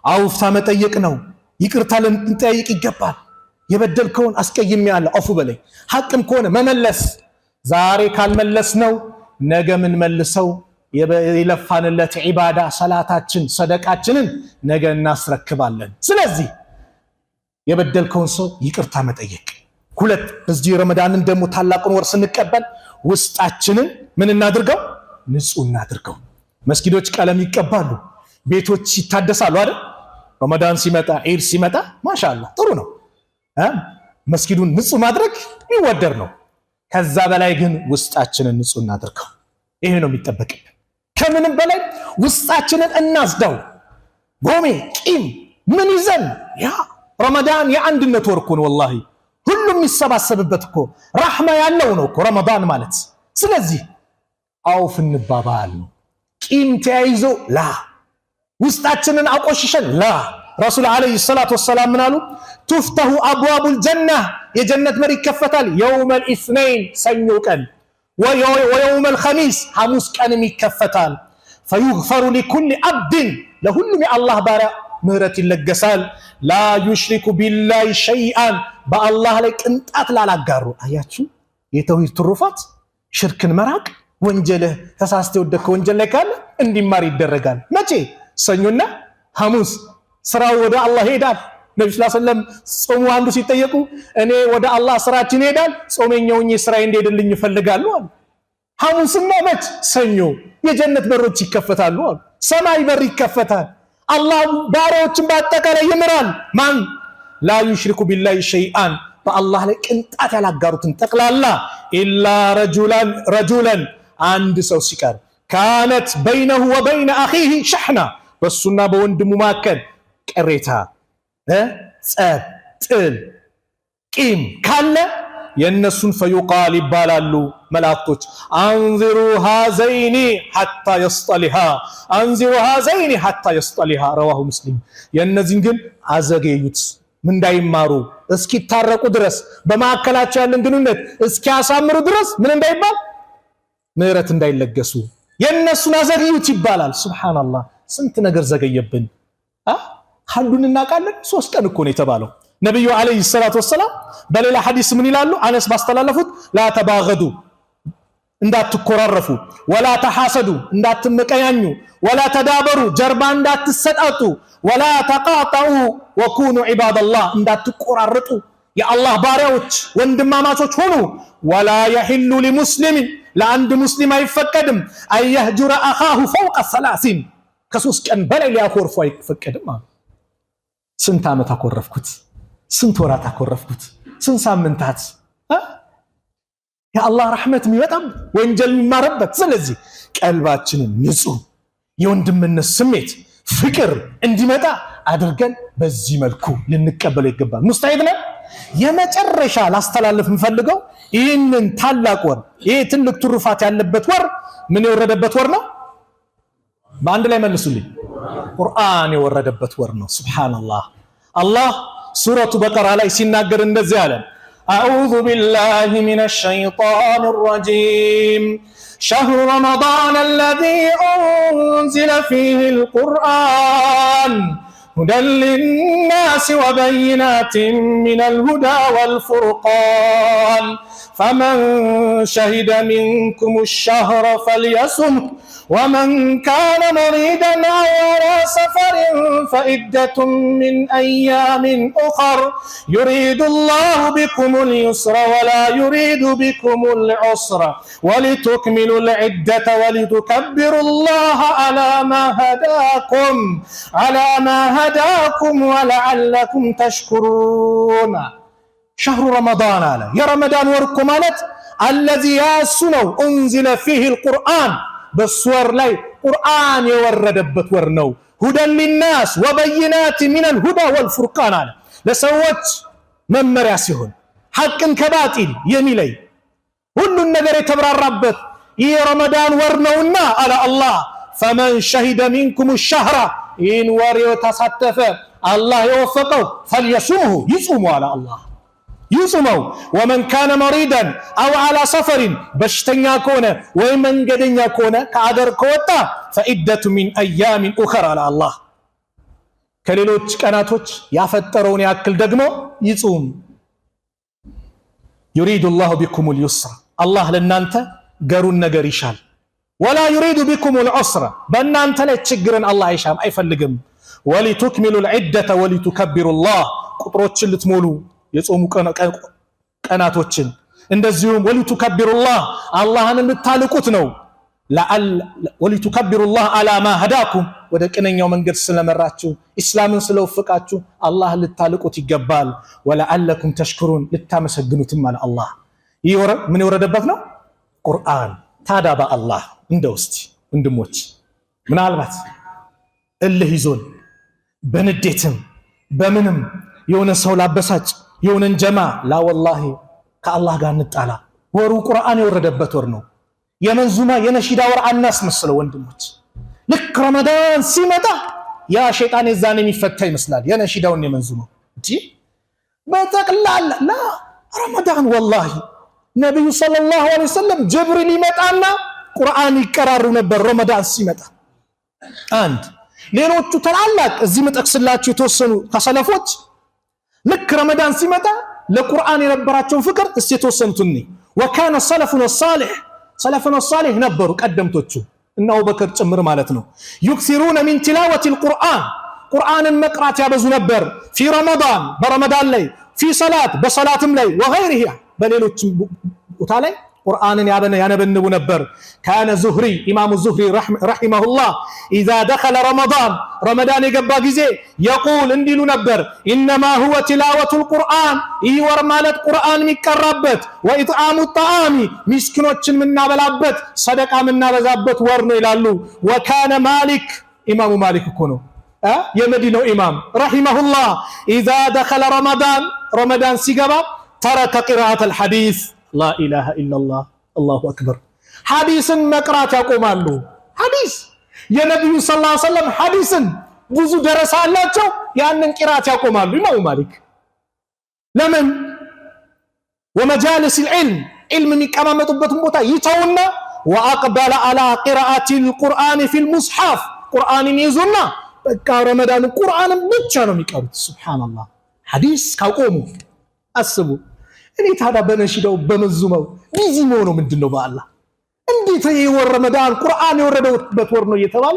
አውፍታ መጠየቅ ነው። ይቅርታ ልንጠይቅ ይገባል። የበደልከውን አስቀይሜያለሁ አፉ በለኝ። ሐቅም ከሆነ መመለስ። ዛሬ ካልመለስ ነው ነገ ምን መልሰው የለፋንለት ዒባዳ ሰላታችን ሰደቃችንን ነገ እናስረክባለን። ስለዚህ የበደልከውን ሰው ይቅርታ መጠየቅ። ሁለት በዚህ ረመዳንን ደግሞ ታላቁን ወር ስንቀበል ውስጣችንን ምን እናድርገው? ንጹህ እናድርገው። መስጊዶች ቀለም ይቀባሉ፣ ቤቶች ይታደሳሉ አይደል? ረመዳን ሲመጣ ዒድ ሲመጣ ማሻአላህ ጥሩ ነው። መስጊዱን ንጹህ ማድረግ ይወደር ነው። ከዛ በላይ ግን ውስጣችንን ንጹህ እናድርገው። ይሄ ነው የሚጠበቅብን። ከምንም በላይ ውስጣችንን እናስዳው። ጎሜ ቂም ምን ይዘን ያ ረመዳን የአንድነት ወር እኮ ነው። ወላሂ ሁሉም የሚሰባሰብበት እኮ ረሕማ ያለው ነው እኮ ረመዳን ማለት። ስለዚህ አውፍ እንባባል ነው። ቂም ተያይዞ ላ ውስጣችንን አቆሽሸን ላ። ረሱል ዓለይሂ ሰላቱ ወሰላም ምን አሉ? ቱፍተሁ አብዋቡል ጀና፣ የጀነት በር ይከፈታል። የውመል ኢስነይን ሰኞ ቀን፣ ወየውመል ኸሚስ ሐሙስ ቀንም ይከፈታል። ፈዩግፈሩ ሊኩሊ አብድን፣ ለሁሉም የአላህ ባሪያ ምህረት ይለገሳል። ላ ዩሽሪኩ ቢላሂ ሸይአን፣ በአላህ ላይ ቅንጣት ላላጋሩ። አያችሁ የተውሂድ ትሩፋት፣ ሽርክን መራቅ። ወንጀልህ ተሳስተ ወደከ ወንጀል ላይ ካለ እንዲማር ይደረጋል። መቼ? ሰኞና ሐሙስ። ስራው ወደ አላህ ይሄዳል። ነብዩ ሰለላሁ ዐለይሂ ወሰለም ጾሙ አንዱ ሲጠየቁ እኔ ወደ አላህ ስራችን ይሄዳል፣ ጾመኛውኝ ስራዬ እንዲሄድልኝ ይፈልጋሉ አሉ። ሐሙስና መች? ሰኞ የጀነት በሮች ይከፈታሉ አሉ። ሰማይ በር ይከፈታል። አላህ ባሪያዎችን በአጠቃላይ ይምራል። ማን? ላ ዩሽሪኩ ቢላሂ ሸይአን፣ በአላህ ላይ ቅንጣት ያላጋሩትን ጠቅላላ ኢላ ረጁላን አንድ ሰው ሲቀር ካነት በይነሁ ወበይነ አኺሂ ሸሕና በሱና በወንድሙ መካከል ቅሬታ፣ ጸብ፣ ጥል፣ ቂም ካለ የነሱን ፈዩቃል ይባላሉ መላእክቶች አንዚሩ ሃዘይኒ ሐታ የስጠሊሃ ረዋሁ ሙስሊም። የነዚህን ግን አዘገዩት እንዳይማሩ እስኪታረቁ ድረስ በማዕከላቸው ያለን ግንኙነት እስኪያሳምሩ ድረስ ምን እንዳይባል ምህረት እንዳይለገሱ የነሱን አዘገዩት ይባላል። ሱብሃንአላህ ስንት ነገር ዘገየብን። አንዱን እናውቃለን 3 ቀን እኮ ነው የተባለው። ነብዩ አለይሂ ሰላቱ ወሰለም በሌላ ሐዲስ ምን ይላሉ? አነስ ባስተላለፉት ላ ተባገዱ እንዳትኮራረፉ፣ ወላ ተሐሰዱ እንዳትመቀያኙ፣ ወላ ተዳበሩ ጀርባ እንዳትሰጣጡ፣ ወላ ተቃጠኡ ወኩኑ ዒባደላህ እንዳትቆራረጡ የአላህ ባሪያዎች ወንድማማቾች ሆኑ። ወላ የሒሉ ሊሙስሊም ለአንድ ሙስሊም አይፈቀድም አየህጁረ አኻሁ ፈውቀ 30 ከ3 ቀን በላይ ሊያኮርፉ አይፈቀድም። ስንት ዓመት አኮረፍኩት፣ ስንት ወራት አኮረፍኩት፣ ስንት ሳምንታት። የአላህ ረሕመት የሚመጣም ወንጀል የሚማረበት። ስለዚህ ቀልባችንን ንጹህ የወንድምነት ስሜት ፍቅር እንዲመጣ አድርገን በዚህ መልኩ ልንቀበለው ይገባል። ሙስታሂድ ነን። የመጨረሻ ላስተላልፍ የምፈልገው ይህንን ታላቅ ወር፣ ይህ ትልቅ ትሩፋት ያለበት ወር ምን የወረደበት ወር ነው? በአንድ ላይ መልሱልኝ። ቁርአን የወረደበት ወር ነው። ሱብሃንአላህ። አላህ ሱረቱ በቀራ ላይ ሲናገር እንደዚህ አለ፣ አዑዙ ቢላሂ ሚነሽ ሸይጣኒር ረጂም ሸህሩ ረመዳን አለዚ ኡንዚለ ፊሂል ቁርአን ሁደን ሊናሲ ወበይናቲን ሚነል ሁዳ ወልፉርቃን ፈመን ሸሂደ ሚንኩም አሽ-ሸህረ ፈልየሱምሁ ወመን ካነ መሪደን አው ዐላ ሰፈሪን ፈዒደቱን ሚን አያሚን ኡኸር ዩሪዱ ላሁ ቢኩሙል ዩስረ ወላ ዩሪዱ ቢኩሙል ዑስረ ወሊቱክሚሉል ዒደተ ወሊቱከብቢሩ ላህ ዐላ ማ ሀዳኩም ወለዐለኩም ተሽኩሩን። ሸህሩ ረመዳን አለ የረመዳን ወር እኮ ማለት አለዚ ያሱ ነው ኡንዚለ ፊሂል ቁርአን በሱ ወር ላይ ቁርአን የወረደበት ወር ነው። ሁደን ሊናስ ወበይናት ሚነል ሁዳ ወልፉርቃን አለ ለሰዎች መመሪያ ሲሆን ሐቅን ከባጢል የሚለይ ሁሉን ነገር የተብራራበት ይህ ረመዳን ወር ነውና አለ አላህ ፈመን ሸሂደ ሚንኩም አሽ-ሸህረ ይህን ወር የተሳተፈ አላህ የወፈቀው ፈልየሱምሁ ይጹሙ አለ አላህ ይጹመው። ወመን ካነ መሪደን አው ዐላ ሰፈሪን በሽተኛ ከሆነ ወይ መንገደኛ ከሆነ ከአገር ከወጣ ፈዒደቱ ሚን አያሚን ኡኸር አለ አላህ ከሌሎች ቀናቶች ያፈጠረውን ያክል ደግሞ ይጹም። ዩሪዱ ላሁ ቢኩሙል ዩስረ አላህ ለእናንተ ገሩን ነገር ይሻል። ወላ ዩሪዱ ቢኩሙል ዑስረ በእናንተ ላይ ችግርን አላህ አይሻም አይፈልግም። ወሊቱክሚሉል ዒደተ ወሊቱከቢሩ ላህ ቁጥሮችን ልትሞሉ የጾሙ ቀናቶችን እንደዚሁም ወሊቱከቢሩላህ አላህን ልታልቁት ነው። ወሊቱከቢሩላህ ዐላ ማ ሀዳኩም ወደ ቅነኛው መንገድ ስለመራችሁ ኢስላምን ስለወፈቃችሁ አላህ ልታልቁት ይገባል። ወለዐለኩም ተሽኩሩን ልታመሰግኑትም አለ አላህ። ይህ ወር ምን የወረደበት ነው? ቁርአን። ታዲያ በአላህ እንደው እስቲ ወንድሞች ምናልባት እልህ ይዞን በንዴትም በምንም የሆነ ሰው ላበሳጭ የሆነን ጀማ ላ ወላሂ ከአላህ ጋር እንጣላ። ወሩ ቁርአን የወረደበት ወር ነው። የመንዙማ የነሺዳ ወር አናስመስለው ወንድሞች። ልክ ረመዳን ሲመጣ ያ ሸይጣን የዛን የሚፈታ ይመስላል የነሺዳውን የመንዙማው እንጂ በጠቅላላ ላ ረመዳን ወላሂ ነብዩ ሰለላሁ ዐለይሂ ወሰለም ጅብሪል ይመጣና ቁርአን ይቀራሩ ነበር ረመዳን ሲመጣ። አንድ ሌሎቹ ተላላቅ እዚህ መጠቅስላችሁ የተወሰኑ ከሰለፎች ልክ ረመዳን ሲመጣ ለቁርአን የነበራቸውን ፍቅር እስቲ የተወሰኑትን ወካነ ሰለፉና ሷሊህ ነበሩ ቀደምቶቹ እና አቡበከር ጭምር ማለት ነው። ዩክሲሩነ ሚን ቲላወቲል ቁርአን ቁርአንን መቅራት ያበዙ ነበር። ፊ ረመዳን በረመዳን ላይ ፊ ሰላት በሰላትም ላይ ወገይሪሂ በሌሎችም ቦታ ላይ ቁርአንን ያነበንቡ ነበር። ካነ ዙህሪ ኢማሙ ዙህሪ ረሂመሁላህ ኢዛ ደኸለ ረመዳን የገባ ጊዜ የቁል እንዲሉ ነበር ኢነማ ሁወ ቲላወቱል ቁርአን፣ ይህ ወር ማለት ቁርአን የሚቀራበት፣ ወኢጥዓሙ ጣዓሚ ሚስኪኖችን የምናበላበት ሰደቃ የምናበዛበት ወር ነው ይላሉ። ወካነ ማሊክ ኢማሙ ማሊክ እኮ ነው የመዲናው ኢማም ረሂመሁላህ ኢዛ ደኸለ ረመዳን ሲገባ ተረከ ቂራአተል ሐዲስ ላ ኢላሃ ኢላላህ አላሁ አክበር ሐዲስን መቅራት ያቆማሉ። ሐዲስ የነብዩ ሰለላሁ ዐለይሂ ወሰለም ሐዲስን ብዙ ደረሳ አላቸው፣ ያንን ቂራት ያቆማሉ ኢማሙ ማሊክ። ለምን? ወመጃሊስ ዒልም የሚቀማመጡበትን ቦታ ይተውና ወአቅበለ አላ ቂራአቲል ቁርአን ፊል ሙስሐፍ ቁርአንን ይዙና በቃ ረመዳን ቁርአንን ብቻ ነው የሚቀሩት። ሱብሃንአላህ ሐዲስ ካቆሙ አስቡ። እኔ ታዲያ በነሽዳው በመዙመው ቢዚ መሆኑ ምንድነው? በአላህ እንዴት የወር ረመዳን ቁርአን የወረደበት ወር ነው እየተባለ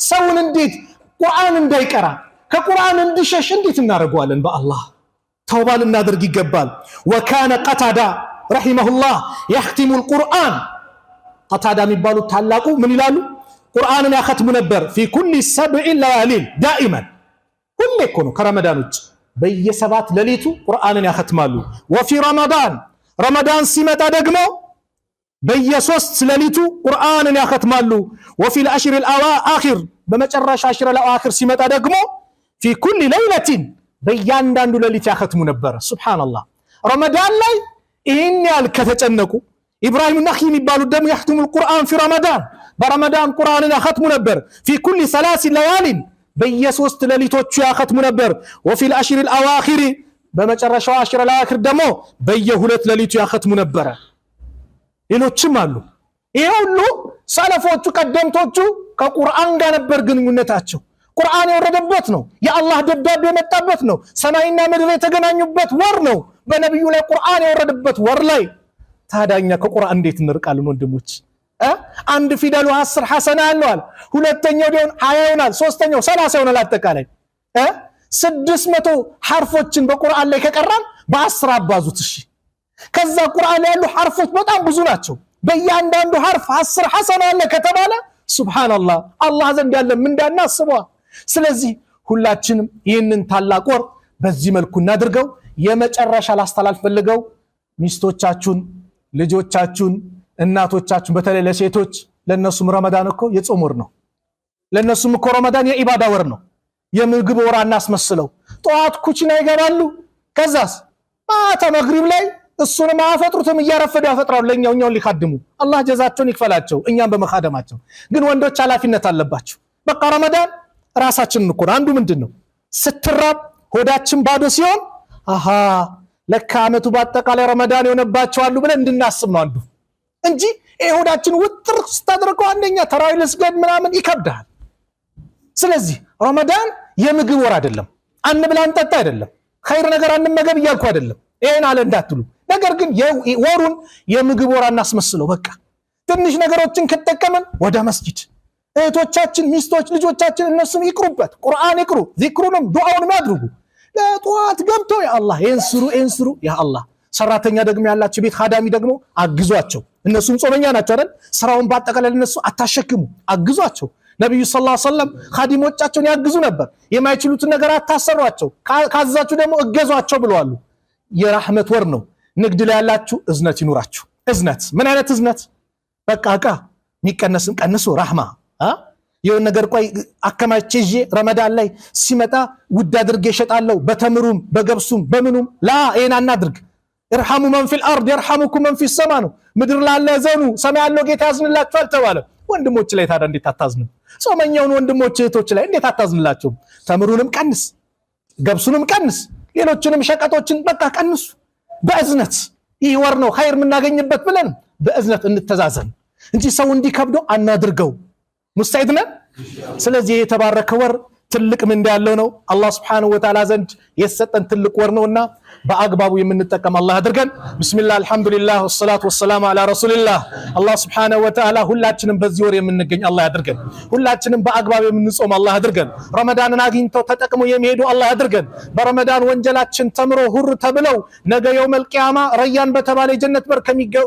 ሰውን እንዴት ቁርአን እንዳይቀራ ከቁርአን እንዲሸሽ እንዴት እናደርገዋለን? በአላህ ተውባ ልናደርግ ይገባል። ወካነ ቀታዳ ረሂመሁላህ የኽቲሙል ቁርአን ቀታዳ የሚባሉት ታላቁ ምን ይላሉ? ቁርአንን ያختሙ ነበር ፊ ኩሊ 7 ለያሊን ዳኢመን ሁሌ እኮ ነው ከረመዳን ውጭ በየ7 ሌሊቱ ቁርአንን ያختማሉ። ወፊ ረመዳን ሲመጣ ደግሞ በየ3 ሌሊቱ ቁርአንን ያختማሉ። ወፊ العشر الأواخر በመጨረሻ 10 الأواخر ሲመጣ ደግሞ ፊ ኩሊ ለይለቲን በእያንዳንዱ ሌሊት ያختሙ ነበር። ሱብሃንአላህ ረመዳን ላይ ይህን ያህል ከተጨነቁ ኢብራሂም ነኺ የሚባሉት ደግሞ ያختሙል ቁርአን ፊ ረመዳን በረመዳን ቁርአንን ያختሙ ነበር ፊ ኩሊ 3 ለያሊን በየ3 ሌሊቶቹ ያختሙ ነበር። ወፊ العشر الأواخر በመጨረሻው 10 الأواخر ደግሞ በየ2 ሌሊቱ ያختሙ ነበር። ሌሎችም አሉ። ይሄ ሁሉ ሰለፎቹ ቀደምቶቹ ከቁርአን ጋር ነበር ግንኙነታቸው። ቁርአን የወረደበት ነው፣ የአላህ ደብዳቤ የመጣበት ነው፣ ሰማይና ምድር የተገናኙበት ወር ነው። በነብዩ ላይ ቁርአን የወረደበት ወር ላይ ታዳኛ ከቁርአን እንዴት እንርቃለን ወንድሞች? አንድ ፊደሉ 10 ሐሰና ያለዋል፣ ሁለተኛው ደግሞ 20 ይሆናል፣ ሶስተኛው 30 ይሆናል። አጠቃላይ 600 ሐርፎችን በቁርአን ላይ ከቀራን በ10 አባዙት። እሺ ከዛ ቁርአን ያሉ ሐርፎች በጣም ብዙ ናቸው። በእያንዳንዱ ሐርፍ 10 ሐሰና አለ ከተባለ ሱብሃንአላህ አላህ ዘንድ ያለ ምንዳና አስበዋ። ስለዚህ ሁላችንም ይህንን ታላቅ ወር በዚህ መልኩ እናድርገው። የመጨረሻ ላስተላልፍ ፈልገው ሚስቶቻችሁን፣ ልጆቻችሁን፣ እናቶቻችሁን በተለይ ለሴቶች ለነሱም ረመዳን እኮ የጾም ወር ነው። ለነሱም እኮ ረመዳን የኢባዳ ወር ነው። የምግብ ወር አናስመስለው። ጠዋት ኩችና ይገባሉ፣ ከዛስ ማታ መግሪብ ላይ እሱንም አፈጥሩትም እያረፈዱ ያፈጥራሉ ለኛው ሊካድሙ። አላህ ጀዛቸውን ይክፈላቸው እኛም በመካደማቸው። ግን ወንዶች ኃላፊነት አለባቸው። በቃ ረመዳን ራሳችንን እኮ አንዱ ምንድነው ስትራብ ሆዳችን ባዶ ሲሆን አሃ ለካ አመቱ በአጠቃላይ ረመዳን የሆነባቸው አሉ ብለን እንድናስብ ነው አንዱ እንጂ ሆዳችን ውጥር ስታደርገው አንደኛ ተራዊ ልስገድ ምናምን ይከብዳል። ስለዚህ ረመዳን የምግብ ወር አይደለም፣ አንብላ አንጠጣ አይደለም፣ ኸይር ነገር አንመገብ እያልኩ አይደለም። ይሄን አለ እንዳትሉ። ነገር ግን ወሩን የምግብ ወር እናስመስለው። በቃ ትንሽ ነገሮችን ከተጠቀመን ወደ መስጂድ እህቶቻችን፣ ሚስቶች፣ ልጆቻችን እነሱም ይቅሩበት፣ ቁርአን ይቅሩ፣ ዚክሩንም ዱዓውንም ያድርጉ። ለጧት ገብተው ያ አላህ ይህን ስሩ ያ አላህ። ሰራተኛ ደግሞ ያላቸው ቤት ኻዳሚ ደግሞ አግዟቸው። እነሱም ጾመኛ ናቸው አይደል? ስራውን በአጠቃላይ እነሱ አታሸክሙ፣ አግዟቸው። ነብዩ ሰለላሁ ዐለይሂ ወሰለም ኻዲሞቻቸውን ያግዙ ነበር። የማይችሉትን ነገር አታሰሯቸው፣ ካዛችሁ ደግሞ እገዟቸው ብለዋል። የራህመት ወር ነው። ንግድ ላይ ያላችሁ እዝነት ይኑራችሁ። እዝነት ምን አይነት እዝነት? በቃ የሚቀነስም ቀንሱ ራህማ የሆነ ነገር ቆይ አከማቼ ይዤ ረመዳን ላይ ሲመጣ ውድ አድርጌ እሸጣለሁ በተምሩም በገብሱም በምኑም ላ ይሄን አናድርግ። እርሐሙ መን ፊል አርድ የርሐሙኩም መን ፊስ ሰማ ነው። ምድር ላለ ዘኑ ሰማይ ያለው ጌታ ያዝንላችኋል ተባለ። ወንድሞች ላይ ታዲያ እንዴት አታዝንም? ጾመኛውን ወንድሞች እህቶች ላይ እንዴት አታዝንላቸው? ተምሩንም ቀንስ፣ ገብሱንም ቀንስ፣ ሌሎችንም ሸቀጦችን በቃ ቀንሱ በእዝነት። ይህ ወር ነው ኸይር የምናገኝበት ብለን በእዝነት እንተዛዘን እንጂ ሰው እንዲከብደው አናድርገው። ሙስተዒድ ነን። ስለዚህ የተባረከ ወር ትልቅ ምንዳ ያለው ነው። አላህ Subhanahu Wa Ta'ala ዘንድ የተሰጠን ትልቅ ወር ነውና በአግባቡ የምንጠቀም አላህ አድርገን። ቢስሚላህ አልሐምዱሊላህ ወሰላቱ ወሰላሙ ዐላ ረሱሊላህ። አላህ ሱብሓነሁ ወተዓላ ሁላችንም በዚህ ወር የምንገኝ አላህ አድርገን። ሁላችንም በአግባቡ የምንጾም አላህ አድርገን። ረመዳንን አግኝተው ተጠቅመው የሚሄዱ አላህ አድርገን። በረመዳን ወንጀላችን ተምሮ ሁር ተብለው ነገ የውመል ቂያማ ረያን በተባለ የጀነት በር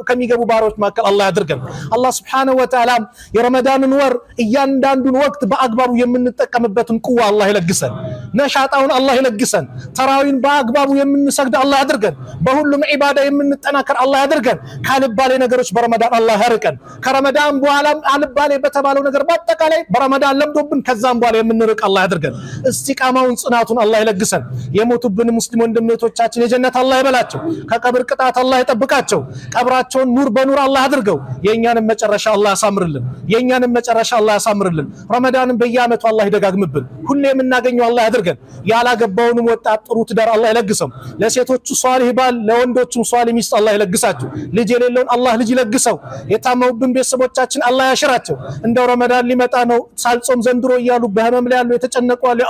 ከሚገቡ ባሮች መካከል አላህ አድርገን። አላህ ሱብሓነሁ ወተዓላ የረመዳንን ወር እያንዳንዱን ወቅት በአግባቡ የምንጠቀምበትን ቁዋ አላህ ይለግሰን። ነሻጣውን አላህ ይለግሰን። ተራዊን በአግባቡ የምንሰግድ አላህ አድርገን። በሁሉም ዒባዳ የምንጠናከር አላህ አድርገን። ካልባሌ ነገሮች በረመዳን አላህ ያርቀን። ከረመዳን በኋላም አልባሌ በተባለው ነገር በአጠቃላይ በረመዳን ለምዶብን ከዛም በኋላ የምንርቅ አላህ አድርገን። እስቲቃማውን ጽናቱን አላህ ይለግሰን። የሞቱብን ሙስሊም ወንድሞቻችን የጀነት አላህ ይበላቸው። ከቀብር ቅጣት አላህ ይጠብቃቸው። ቀብራቸውን ኑር በኑር አላህ አድርገው። የእኛንም መጨረሻ አላህ ያሳምርልን። የእኛንም መጨረሻ አላህ ያሳምርልን። ረመዳንን በየዓመቱ አላህ ይደጋግምብን። ሁሌ የምናገኘው አላህ ያድርገን። ያላገባውንም ወጣት ጥሩ ትዳር አላህ ይለግሰው። ለሴቶቹ ሷሊህ ባል ለወንዶቹም ሷሊህ ሚስት አላህ ይለግሳቸው። ልጅ የሌለውን አላህ ልጅ ይለግሰው። የታመሙብን ቤተሰቦቻችን አላህ ያሽራቸው። እንደው ረመዳን ሊመጣ ነው ሳልጾም ዘንድሮ እያሉ በህመም ላይ ያሉ የተጨነቁ አለ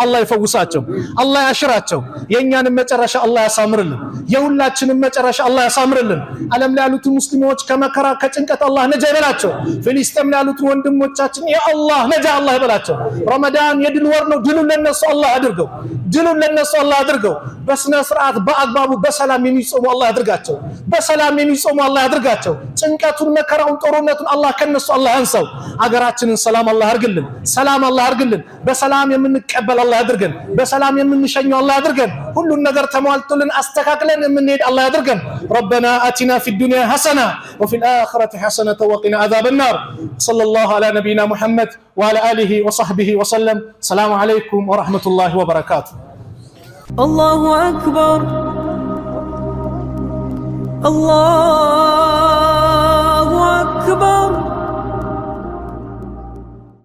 አላህ ይፈውሳቸው። አላህ ያሽራቸው። የእኛንም መጨረሻ አላህ ያሳምርልን። የሁላችንም መጨረሻ አላህ ያሳምርልን። ዓለም ላይ ያሉት ሙስሊሞች ከመከራ ከጭንቀት አላህ ነጃ ይበላቸው። ፍልስጤም ላይ ያሉት ወንድሞቻችን ያ አላህ ነጃ አላህ ይበላቸው። ረመዳን የድል ወር ነው። ድሉን ለነሱ አላህ አድርገው። ድሉን ለነሱ አላህ አድርገው። በስነ ስርዓት በአግባቡ በሰላም የሚጾሙ አላህ አድርጋቸው። በሰላም የሚጾሙ አላህ አድርጋቸው። ጭንቀቱን መከራውን ጦርነቱን አላህ ከነሱ አላህ ያንሳው። አገራችንን ሰላም አላህ አድርግልን። ሰላም አላህ አድርግልን። በሰላም የምንቀበል አላህ አድርገን። በሰላም የምንሸኘው አላህ አድርገን። ሁሉን ነገር ተሟልቶልን አስተካክለን የምንሄድ አላህ አድርገን። ረበና አቲና ፊ ዱንያ ሐሰና ወፊ الآخرة حسنة وقنا عذاب النار. صلى الله على نبينا محمد وعلى آله وصحبه وسلم. السلام عليكم ورحمة الله وبركاته. الله أكبر الله